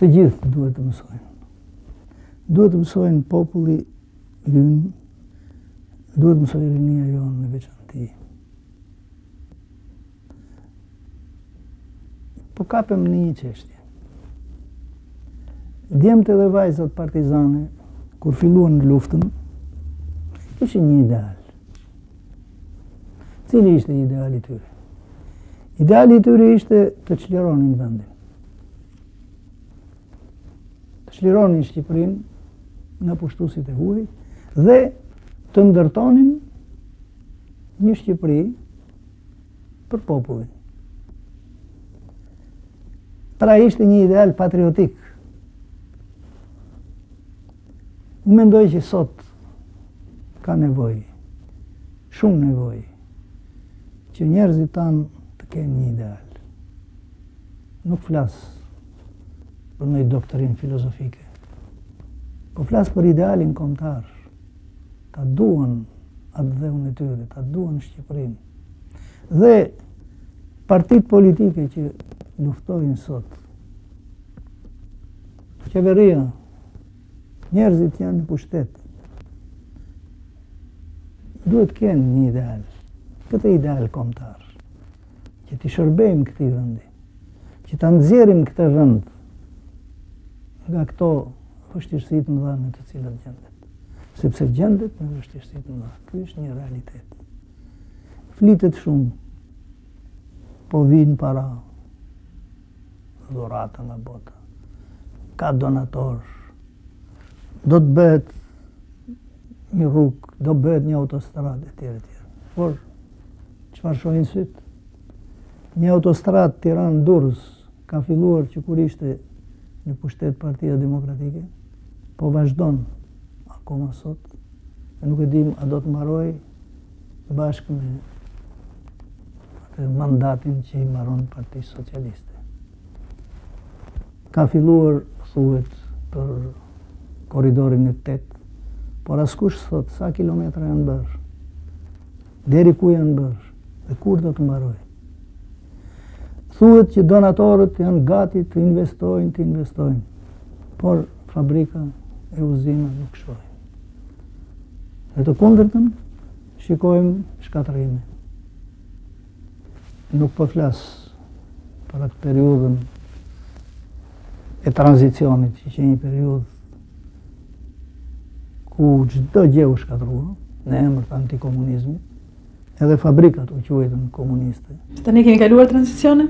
Të gjithë duhet të mësojnë. Duhet të mësojnë populli ynë, duhet të mësojnë rinia jonë në veçanti. Po kapem në një çështje. Djemtë dhe vajzat partizane, kur filluan në luftën, kishin një ideal. Cili ishte ideali i tyre? Ideali i tyre ishte të çlironin vendin. Të çlironin Shqipërinë nga pushtuesit e huaj dhe të ndërtonin një Shqipëri për popullin. Pra ishte një ideal patriotik. Unë mendoj që sot ka nevojë, shumë nevojë, që njerëzit tanë të kenë një ideal. Nuk flas për një doktrinë filozofike, po flas për idealin kombëtar. Ta duan atë dheun e tyre, ta duan Shqipërinë. Dhe partitë politike që luftojnë sot, qeveria, njerëzit janë në pushtet, duhet kenë një ideal, këtë ideal kombëtar, që t'i shërbejmë këtij vendi, që ta nxjerrim këtë vend nga këto vështirësitë të mëdha në të cilat gjendet. Sepse gjendet në vështirësi të mëdha. Ky është një realitet. Flitet shumë, po vijnë para, dhurata nga bota, ka donator, do të bëhet një rrugë, do bëhet një autostradë etj. Por çfarë shohin syt? Një autostradë Tiranë-Durrës ka filluar që kur ishte në pushtet Partia Demokratike, po vazhdon akoma sot, e nuk e dim a do të mbaroj bashkë me atë mandatin që i mbaron Partia Socialiste. Ka filluar, thuhet, për korridorin e 8, por askush thot sa kilometra janë bërë, deri ku janë bërë, dhe kur do të mbaroj. Thuhet që donatorët janë gati të investojnë, por fabrika e uzina nuk shohin. Dhe të kundërtën, shikojmë shkatërrime. Nuk po flas për atë periudhën e tranzicionit, që ishte një periudhë ku çdo gjë u shkatërrua në emër të antikomunizmit, edhe fabrikat u quajtën komuniste. Tani kemi kaluar tranzicionin?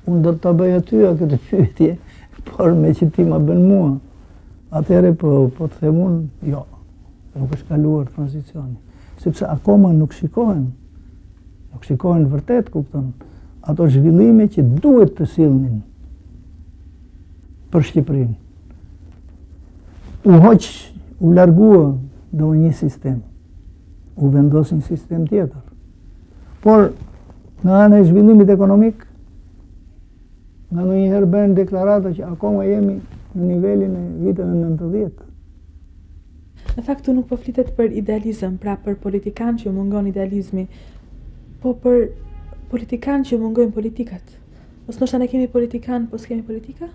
Unë do të bëj aty këtë pyetje, por me që ti ma bën mua, atëherë po të them unë, jo, nuk është kaluar tranzicioni. Sepse akoma nuk shikohen vërtet, kupton, ato zhvillime që duhet të sillnin për Shqipërinë. U largua do një sistem, u vendos një sistem tjetër. Por nga ana e zhvillimit ekonomik, nga ndonjëherë bën deklarata që akoma jemi në nivelin e viteve 90. Në fakt nuk po flitet për idealizëm, pra për politikan që mungon idealizmi, po për politikan që mungojnë politikat. Ose ndoshta ne kemi politikan, po s'kemi politika?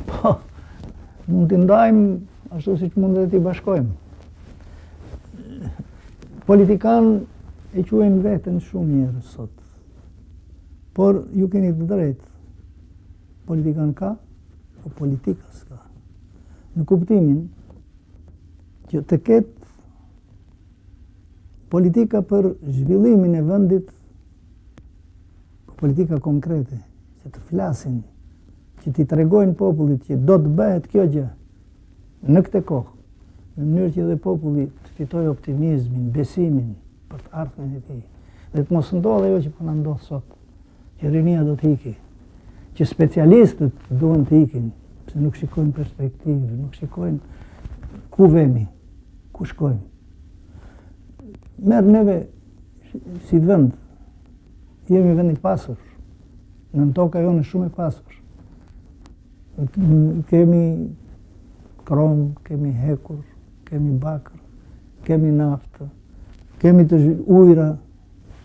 Po, mund t'i ndajmë ashtu siç mund dhe t'i bashkojmë. Politikan e quajnë veten shumë njerëz sot. Por ju keni të drejtë. Politikan ka, po politika s'ka. Në kuptimin që të ketë politika për zhvillimin e vendit, politika konkrete, që të flasin, që t'i tregojnë popullit që do të bëhet kjo gjë në këtë kohë, në mënyrë që dhe populli të fitojë optimizmin, besimin për të ardhmen e tij. Dhe të mos ndodhë ajo që po na ndodh sot, që rinia do të iki, që specialistët duhen të ikin, pse nuk shikojnë perspektivë, nuk shikojnë ku vemi, ku shkojmë. Merë neve si vend, jemi vend i pasur, në toka jonë shumë e pasur. Kemi krom, kemi hekur, kemi bakër, kemi naftë, kemi të ujra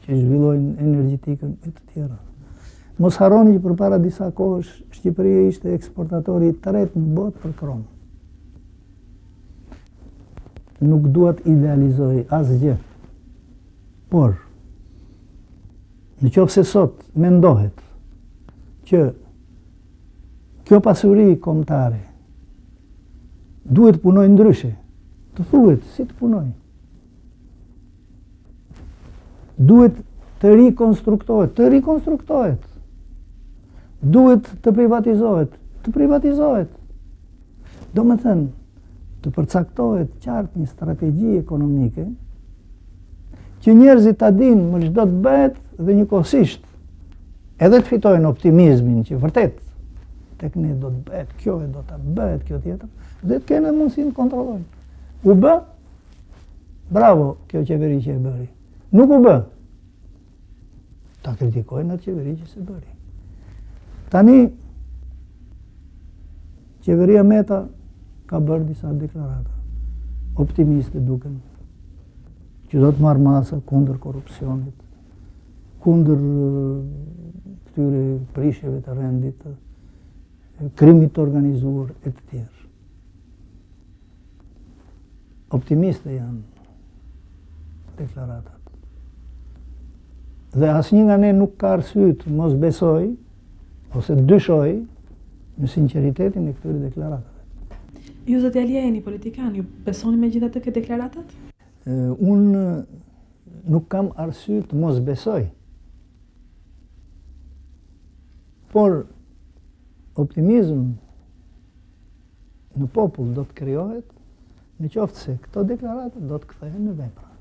që zhvillojnë energjetikën e të tjera. Mos harroni që përpara disa kohësh Shqipëria ishte eksportatori i tretë në botë për krom. Nuk duhet idealizoj asgjë. Por në qoftë se sot mendohet që kjo pasuri kombëtare duhet punoj ndryshe, të thuhet si të punoj. Duhet të rikonstruktohet. Duhet të privatizohet, Do me thënë, të përcaktohet qartë një strategji ekonomike që njerëzit ta dinë më çdo të bëhet dhe njëkohësisht edhe të fitojnë optimizmin që vërtet tek ne do të bëhet kjo e do të bëhet kjo tjetër dhe të kenë mundësinë të kontrollojnë. U bë? Bravo kjo qeveri që e bëri. Nuk u bë? Ta kritikojnë atë qeveri që se bëri. Tani, qeveria Meta ka bërë disa deklarata optimiste duken, që do të marrë masa kundër korrupsionit, kundër këtyre prishjeve të rendit, krimit të organizuar e të tjerë. Optimiste janë deklaratat. Dhe asnjë nga ne nuk ka arsye të mos besoj ose dyshoj në sinqeritetin e këtyre deklaratave. Ju zoti Alia jeni politikan, ju besoni megjithatë këto deklaratat? Unë nuk kam arsye të mos besoj. Por optimizm në popull do të krijohet në qoftë se këto deklarata do të kthehen në vepra.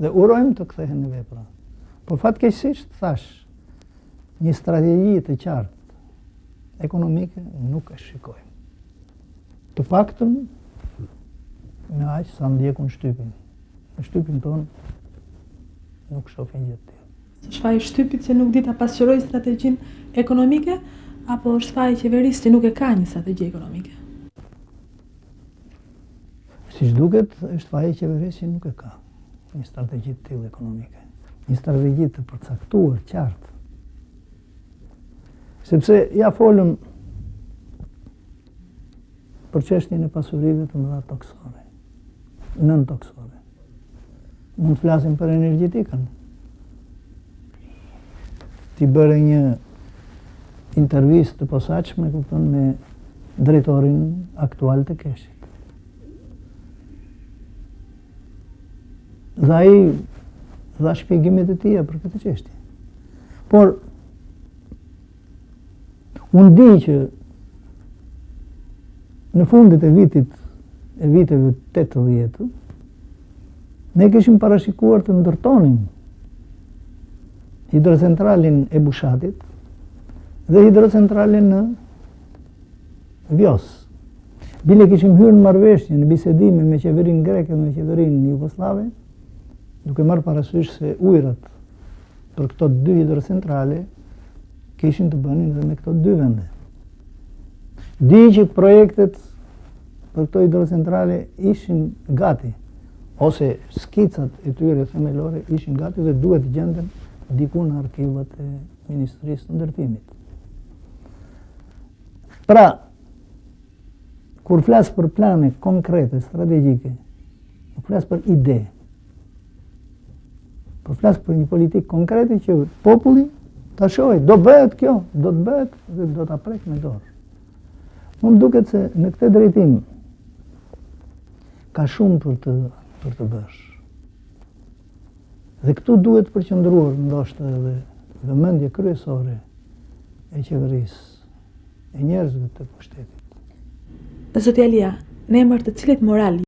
Dhe urojmë të kthehen në vepra. Por fatkeqësisht thash, një strategji të qartë ekonomike nuk e shikojmë. Të paktën me aq sa ndjekun shtypin. Në shtypin tonë nuk shohin gjë të tillë. Shfaji shtypit që nuk di ta pasqyroj strategjinë ekonomike apo shfaji qeverisë që nuk e ka një strategji ekonomike? Siç duket, është faji qeverisë që nuk e ka një strategji të tillë ekonomike. Një strategji të përcaktuar, qartë. Sepse ja folëm për çështjen e pasurive të mëdha toksore, nën toksore. Mund të flasim për energjetikën. Ti bëre një intervistë të posaçme, kupton, me drejtorin aktual të Keshit. Dhe ai dha shpjegimet e tija për këtë çështje. Por unë di që në fundit e viteve 80, ne kishim parashikuar të ndërtonim hidrocentralin e Bushatit dhe hidrocentralin në Vjos. Bile kishim hyrë në marrëveshje në bisedime me qeverinë greke dhe me qeverinë jugoslave, duke marrë parasysh se ujërat për këto dy hidrocentrale kishin të bënin dhe me këto dy vende. Di që projektet për këto hidrocentrale ishin gati, ose skicat e tyre themelore ishin gati dhe duhet gjenden diku në arkivat e Ministrisë të Ndërtimit. Pra, kur flas për plane konkrete, strategjike, nuk flas për ide, por flas për një politikë konkrete që populli ta shohë, do bëhet kjo, do të bëhet dhe do ta prek me dorë. Më duket se në këtë drejtim ka shumë për të bërë. Dhe këtu duhet përqendruar ndoshta edhe vëmendje kryesore e qeverisë, e njerëzve të pushtetit. Zoti Alia, në emër të cilit moral